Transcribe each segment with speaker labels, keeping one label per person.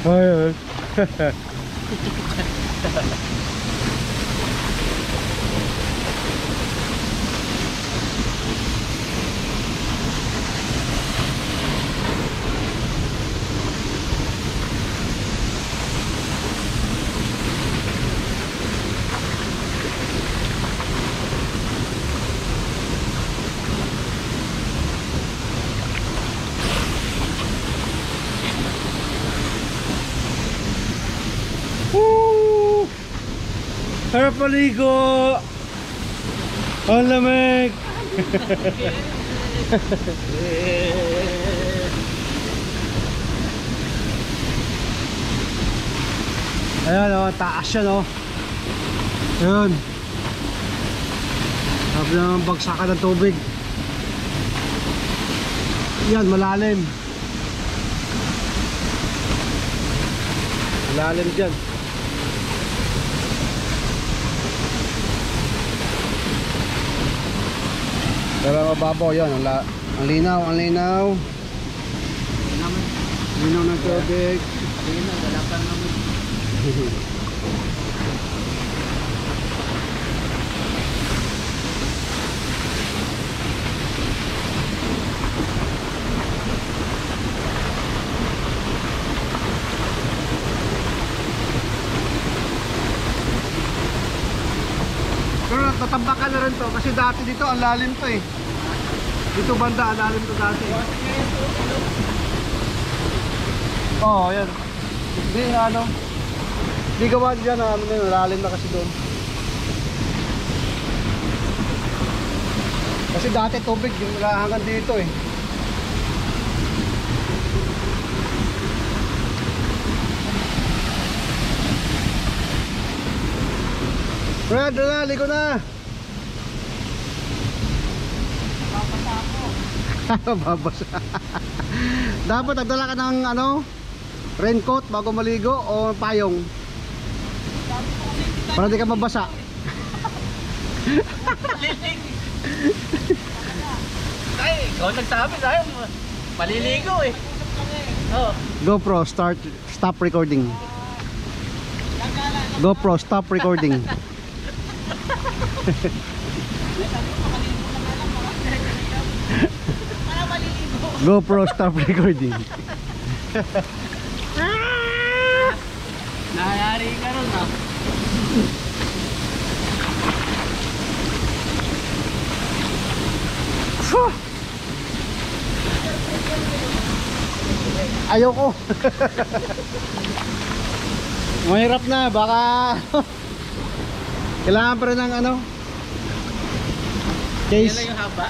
Speaker 1: Ay, woo! Harap maligo! Ang lamig! Ayan o, taas yan o. Ayan. Sabi naman bagsakan ng tubig. Yan, malalim. Malalim dyan. Pero mababaw yan, ang linaw, ang linaw. Linaw ng tubig.
Speaker 2: Linaw, wala pa naman.
Speaker 1: Pero natatambakan na rin to kasi dati dito ang lalim to eh. Dito banda ang lalim to dati. Oo, yan. Hindi ano. Hindi gawa dyan na ano na yun, lalim na kasi doon. Kasi dati tubig yung hanggang dito eh. Brad, na, ligo na.
Speaker 2: Babasa ako.
Speaker 1: Babasa. Dapat nagdala ka ng ano, raincoat bago maligo o payong. Para di ka mabasa.
Speaker 2: Ay, ikaw nagsabi tayo. Maliligo eh. Oh.
Speaker 1: GoPro, stop recording. GoPro, stop recording. GoPro, stop recording.
Speaker 2: Nahayari ka ron ah.
Speaker 1: Ayoko. Mahirap na, baka kailangan pa rin ng ano
Speaker 2: Yan
Speaker 1: case.
Speaker 2: lang yung haba.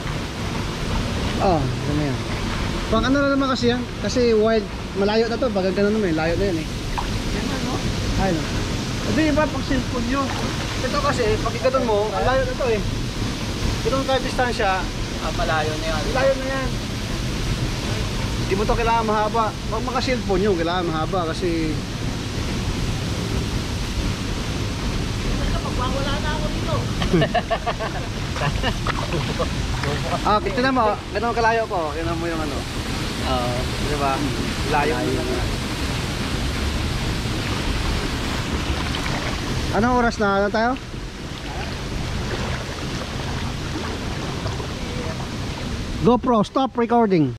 Speaker 1: Oh, yan na yan. Pang ano na naman kasi yan, kasi wild, malayo na to, baga ganun naman, layo na yan eh.
Speaker 2: Yan na no?
Speaker 1: Ay no. Hindi iba pag cellphone nyo. Ito kasi, pag ikaton mo, ang layo na to eh. Ganun kahit distansya,
Speaker 2: Malayo na yan.
Speaker 1: layo na yan. Hindi mo to kailangan mahaba. Pag mga cellphone nyo, kailangan mahaba kasi
Speaker 2: Wala na ako dito.
Speaker 1: tignan mo, ganun kalayo ko, yun mo yung ano.
Speaker 2: Oo.
Speaker 1: Di ba? Layo mo. Anong oras na? Ano tayo? GoPro, stop recording.